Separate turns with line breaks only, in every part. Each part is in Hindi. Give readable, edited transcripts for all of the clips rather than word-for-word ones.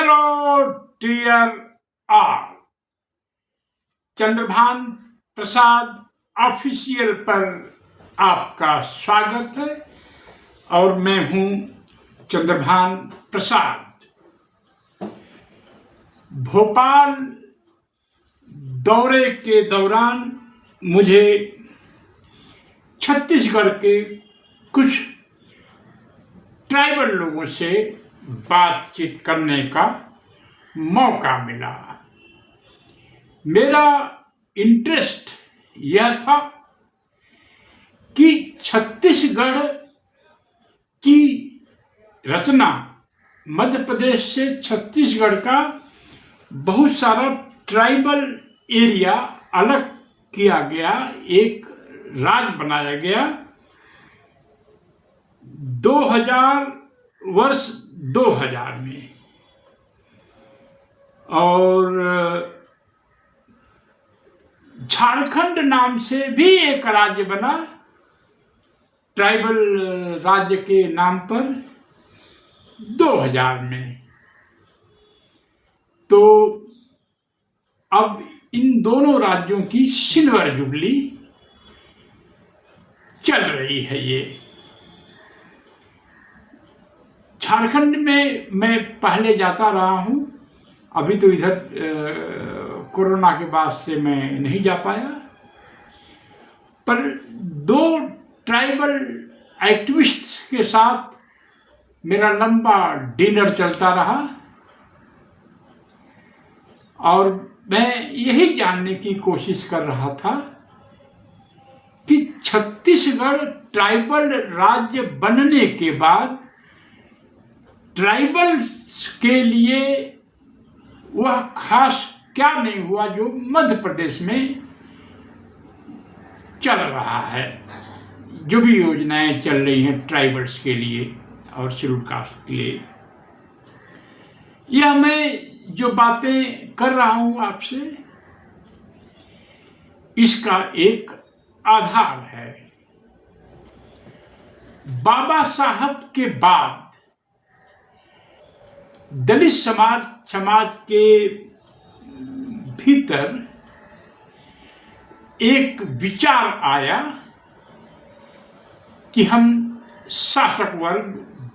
हेलो डियर ऑल, चंद्रभान प्रसाद ऑफिशियल पर आपका स्वागत है और मैं हूं चंद्रभान प्रसाद। भोपाल दौरे के दौरान मुझे छत्तीसगढ़ के कुछ ट्राइबल लोगों से बातचीत करने का मौका मिला। मेरा इंटरेस्ट यह था कि छत्तीसगढ़ की रचना, मध्य प्रदेश से छत्तीसगढ़ का बहुत सारा ट्राइबल एरिया अलग किया गया, एक राज्य बनाया गया। 2000 में और झारखंड नाम से भी एक राज्य बना, ट्राइबल राज्य के नाम पर 2000 में। तो अब इन दोनों राज्यों की सिल्वर जुबली चल रही है। ये झारखंड में मैं पहले जाता रहा हूँ, अभी तो इधर कोरोना के बाद से मैं नहीं जा पाया, पर दो ट्राइबल एक्टिविस्ट्स के साथ मेरा लंबा डिनर चलता रहा और मैं यही जानने की कोशिश कर रहा था कि छत्तीसगढ़ ट्राइबल राज्य बनने के बाद ट्राइबल्स के लिए वह खास क्या नहीं हुआ जो मध्य प्रदेश में चल रहा है, जो भी योजनाएं चल रही हैं ट्राइबल्स के लिए और शेड्यूल कास्ट के लिए। यह मैं जो बातें कर रहा हूं आपसे, इसका एक आधार है। बाबा साहब के बाद दलित समाज के भीतर एक विचार आया कि हम शासक वर्ग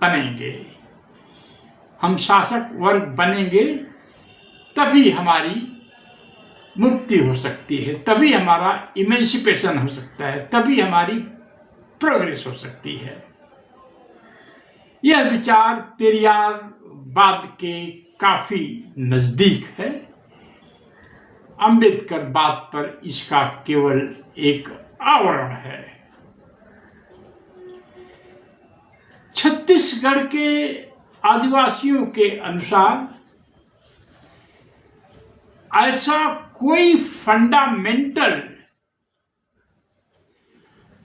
बनेंगे, हम शासक वर्ग बनेंगे तभी हमारी मुक्ति हो सकती है, तभी हमारा इमेंसिपेशन हो सकता है, तभी हमारी प्रोग्रेस हो सकती है। यह विचार पेरियारवाद के काफी नजदीक है। अंबेडकर बात पर इसका केवल एक आवरण है। छत्तीसगढ़ के आदिवासियों के अनुसार ऐसा कोई फंडामेंटल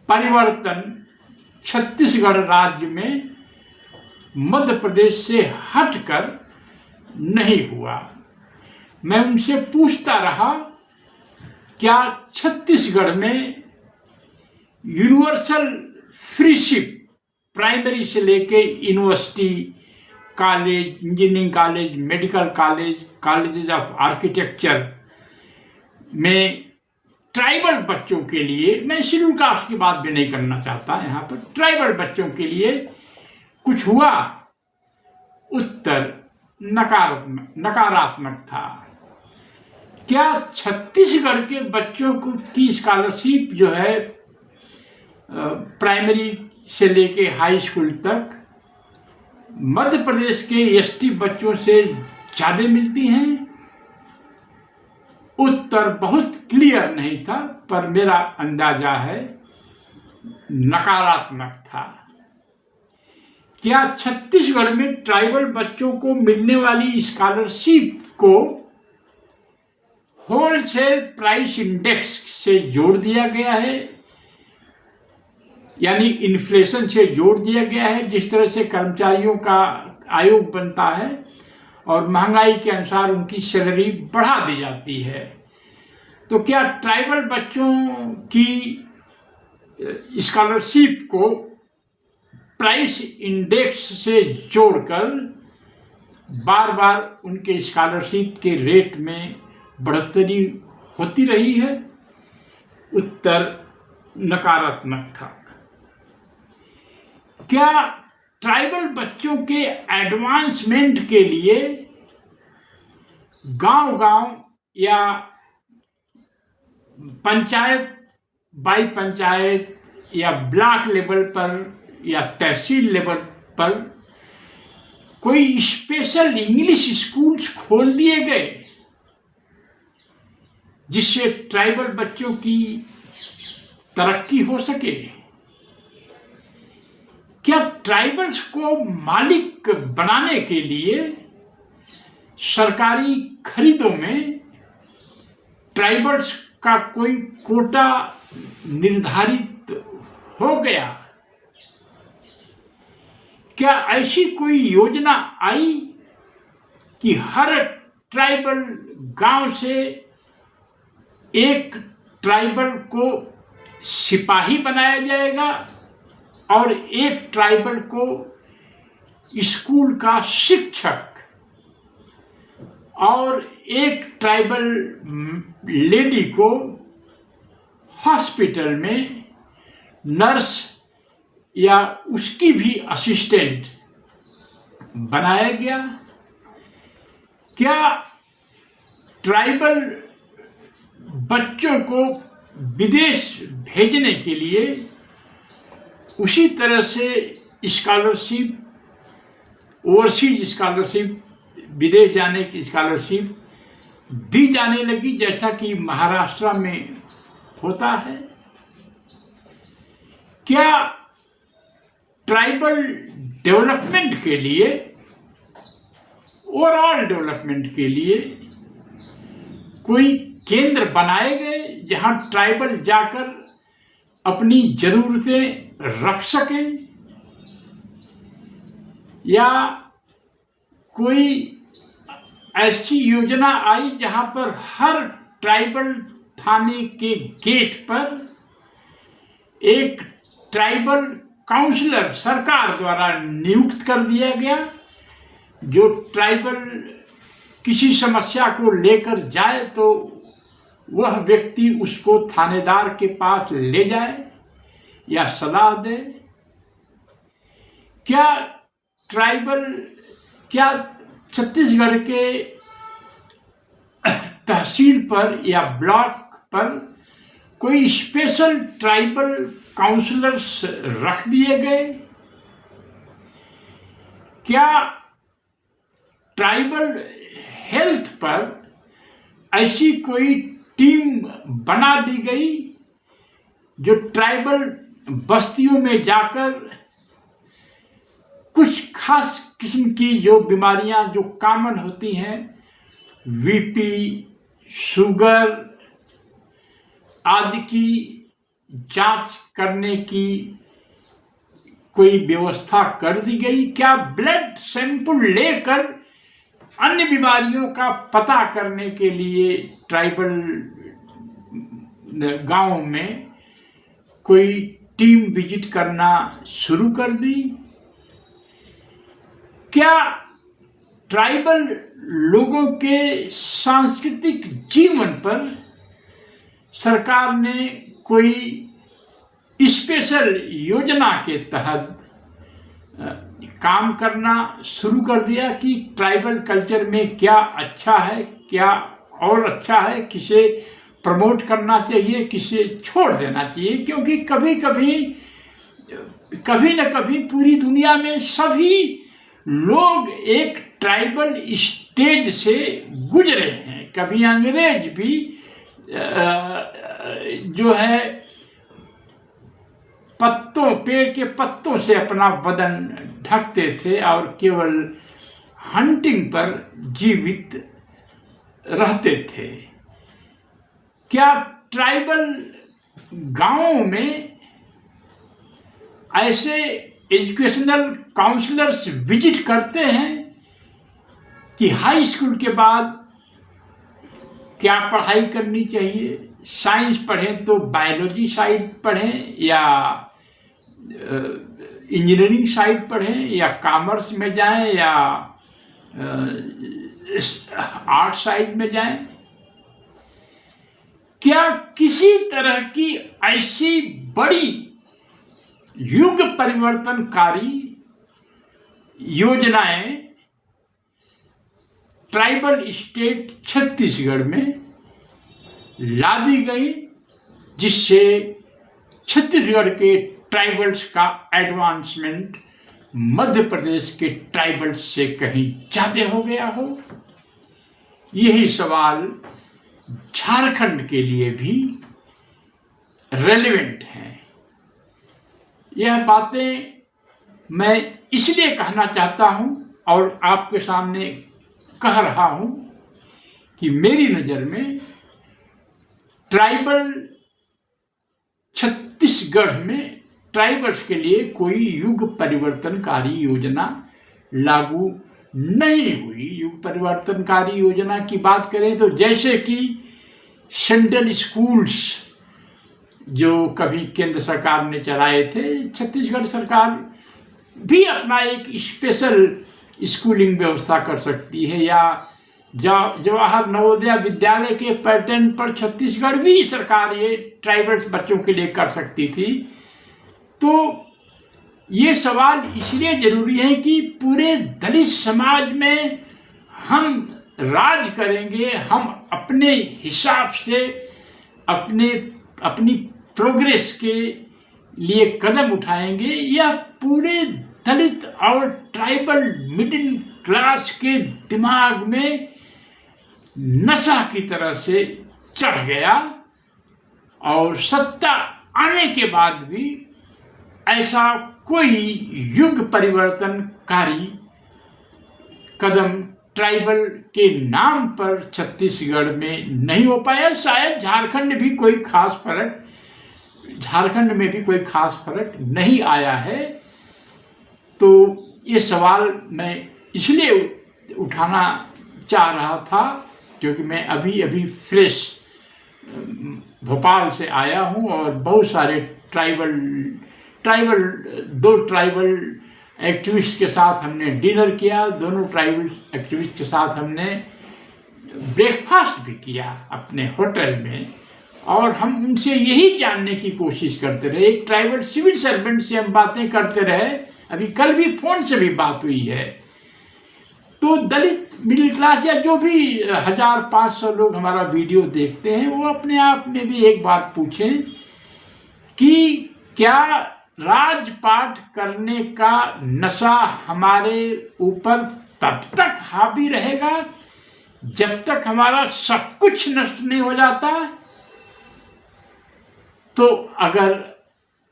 परिवर्तन छत्तीसगढ़ राज्य में मध्य प्रदेश से हटकर नहीं हुआ। मैं उनसे पूछता रहा, क्या छत्तीसगढ़ में यूनिवर्सल फ्रीशिप प्राइमरी से लेके university, college, engineering college, medical college, colleges of architecture में ट्राइबल बच्चों के लिए, मैं शेड्यूल कास्ट की बात भी नहीं करना चाहता यहाँ पर, ट्राइबल बच्चों के लिए कुछ हुआ? उत्तर नकारात्मक था। क्या छत्तीसगढ़ के बच्चों को की स्कॉलरशिप जो है प्राइमरी से लेके हाई स्कूल तक मध्य प्रदेश के एसटी बच्चों से ज्यादा मिलती हैं? उत्तर बहुत क्लियर नहीं था, पर मेरा अंदाजा है नकारात्मक था। क्या छत्तीसगढ़ में ट्राइबल बच्चों को मिलने वाली स्कॉलरशिप को होलसेल प्राइस इंडेक्स से जोड़ दिया गया है, यानी इन्फ्लेशन से जोड़ दिया गया है? जिस तरह से कर्मचारियों का आयोग बनता है और महंगाई के अनुसार उनकी सैलरी बढ़ा दी जाती है, तो क्या ट्राइबल बच्चों की स्कॉलरशिप को प्राइस इंडेक्स से जोड़कर बार बार उनके स्कॉलरशिप के रेट में बढ़ोतरी होती रही है? उत्तर नकारात्मक था। क्या ट्राइबल बच्चों के एडवांसमेंट के लिए गांव-गांव या पंचायत बाई पंचायत या ब्लॉक लेवल पर या तहसील लेवल पर कोई स्पेशल इंग्लिश स्कूल्स खोल दिए गए जिससे ट्राइबल बच्चों की तरक्की हो सके? क्या ट्राइबल्स को मालिक बनाने के लिए सरकारी खरीदों में ट्राइबल्स का कोई कोटा निर्धारित हो गया? क्या ऐसी कोई योजना आई कि हर ट्राइबल गांव से एक ट्राइबल को सिपाही बनाया जाएगा और एक ट्राइबल को स्कूल का शिक्षक और एक ट्राइबल लेडी को हॉस्पिटल में नर्स या उसकी भी असिस्टेंट बनाया गया? क्या ट्राइबल बच्चों को विदेश भेजने के लिए उसी तरह से स्कॉलरशिप, ओवरसीज स्कॉलरशिप, विदेश जाने की स्कॉलरशिप दी जाने लगी जैसा कि महाराष्ट्र में होता है? क्या ट्राइबल डेवलपमेंट के लिए, ओवरऑल डेवलपमेंट के लिए कोई केंद्र बनाए गए जहां ट्राइबल जाकर अपनी जरूरतें रख सकें? या कोई ऐसी योजना आई जहां पर हर ट्राइबल थाने के गेट पर एक ट्राइबल काउंसलर सरकार द्वारा नियुक्त कर दिया गया, जो ट्राइबल किसी समस्या को लेकर जाए तो वह व्यक्ति उसको थानेदार के पास ले जाए या सलाह दे? क्या छत्तीसगढ़ के तहसील पर या ब्लॉक पर कोई स्पेशल ट्राइबल काउंसलर्स रख दिए गए? क्या ट्राइबल हेल्थ पर ऐसी कोई टीम बना दी गई जो ट्राइबल बस्तियों में जाकर कुछ खास किस्म की जो बीमारियां जो कॉमन होती हैं, बीपी, शुगर आदि की जांच करने की कोई व्यवस्था कर दी गई? क्या ब्लड सैंपल लेकर अन्य बीमारियों का पता करने के लिए ट्राइबल गांव में कोई टीम विजिट करना शुरू कर दी? क्या ट्राइबल लोगों के सांस्कृतिक जीवन पर सरकार ने कोई स्पेशल योजना के तहत काम करना शुरू कर दिया कि ट्राइबल कल्चर में क्या अच्छा है, क्या और अच्छा है, किसे प्रमोट करना चाहिए, किसे छोड़ देना चाहिए? क्योंकि कभी न कभी पूरी दुनिया में सभी लोग एक ट्राइबल स्टेज से गुजरे हैं। कभी अंग्रेज भी जो है पेड़ के पत्तों से अपना बदन ढकते थे और केवल हंटिंग पर जीवित रहते थे। क्या ट्राइबल गांवों में ऐसे एजुकेशनल काउंसलर्स विजिट करते हैं कि हाई स्कूल के बाद क्या पढ़ाई करनी चाहिए? साइंस पढ़ें तो बायोलॉजी साइड पढ़ें या इंजीनियरिंग साइड पढ़ें या कॉमर्स में जाएं या आर्ट साइड में जाएं? क्या किसी तरह की ऐसी बड़ी युग परिवर्तनकारी योजनाएं ट्राइबल स्टेट छत्तीसगढ़ में ला दी गई जिससे छत्तीसगढ़ के ट्राइबल्स का एडवांसमेंट मध्य प्रदेश के ट्राइबल्स से कहीं ज़्यादा हो गया हो? यही सवाल झारखंड के लिए भी रेलेवेंट है। यह बातें मैं इसलिए कहना चाहता हूं और आपके सामने कह रहा हूं कि मेरी नज़र में ट्राइबल छत्तीसगढ़ में ट्राइबल्स के लिए कोई युग परिवर्तनकारी योजना लागू नहीं हुई। युग परिवर्तनकारी योजना की बात करें तो जैसे कि सेंट्रल स्कूल्स जो कभी केंद्र सरकार ने चलाए थे, छत्तीसगढ़ सरकार भी अपना एक स्पेशल स्कूलिंग व्यवस्था कर सकती है, या जवाहर नवोदय विद्यालय के पैटर्न पर छत्तीसगढ़ भी सरकार ये ट्राइबल्स बच्चों के लिए कर सकती थी। तो ये सवाल इसलिए जरूरी है कि पूरे दलित समाज में हम राज करेंगे, हम अपने हिसाब से अपनी प्रोग्रेस के लिए कदम उठाएंगे, या पूरे दलित और ट्राइबल मिडिल क्लास के दिमाग में नशा की तरह से चढ़ गया और सत्ता आने के बाद भी ऐसा कोई युग परिवर्तनकारी कदम ट्राइबल के नाम पर छत्तीसगढ़ में नहीं हो पाया। शायद झारखंड में भी कोई खास फर्क नहीं आया है। तो ये सवाल मैं इसलिए उठाना चाह रहा था क्योंकि मैं अभी फ्रेश भोपाल से आया हूँ और बहुत सारे दो ट्राइबल एक्टिविस्ट के साथ हमने डिनर किया। दोनों ट्राइबल एक्टिविस्ट के साथ हमने ब्रेकफास्ट भी किया अपने होटल में, और हम उनसे यही जानने की कोशिश करते रहे। एक ट्राइबल सिविल सर्वेंट से हम बातें करते रहे, अभी कल भी फोन से भी बात हुई है। तो दलित मिडिल क्लास या जो भी 1500 लोग हमारा वीडियो देखते हैं, वो अपने आप में भी एक बात पूछें कि क्या राजपाट करने का नशा हमारे ऊपर तब तक हावी रहेगा जब तक हमारा सब कुछ नष्ट नहीं हो जाता? तो अगर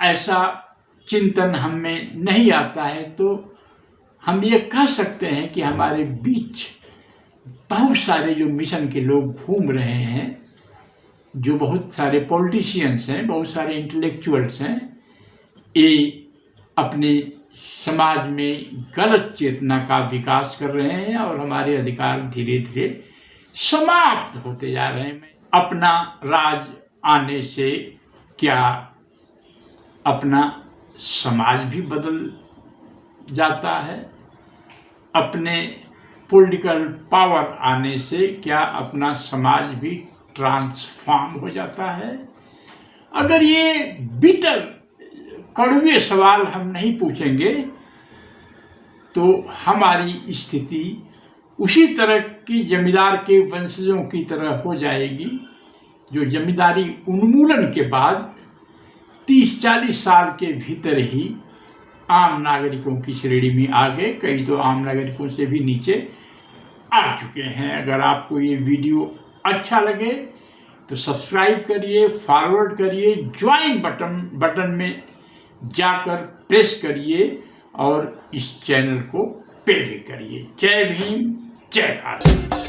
ऐसा चिंतन हम में नहीं आता है तो हम ये कह सकते हैं कि हमारे बीच बहुत सारे जो मिशन के लोग घूम रहे हैं, जो बहुत सारे पॉलिटिशियंस हैं, बहुत सारे इंटेलेक्चुअल्स हैं, ये अपने समाज में गलत चेतना का विकास कर रहे हैं और हमारे अधिकार धीरे धीरे समाप्त होते जा रहे हैं। अपना राज आने से क्या अपना समाज भी बदल जाता है? अपने पॉलिटिकल पावर आने से क्या अपना समाज भी ट्रांसफॉर्म हो जाता है? अगर ये बिटर कड़वे सवाल हम नहीं पूछेंगे तो हमारी स्थिति उसी तरह की जमींदार के वंशजों की तरह हो जाएगी, जो जमींदारी उन्मूलन के बाद 30-40 साल के भीतर ही आम नागरिकों की श्रेणी में आ गए। कई तो आम नागरिकों से भी नीचे आ चुके हैं। अगर आपको ये वीडियो अच्छा लगे तो सब्सक्राइब करिए, फॉरवर्ड करिए, ज्वाइन बटन में जाकर प्रेस करिए और इस चैनल को पे भी करिए। जय भीम, जय भारत।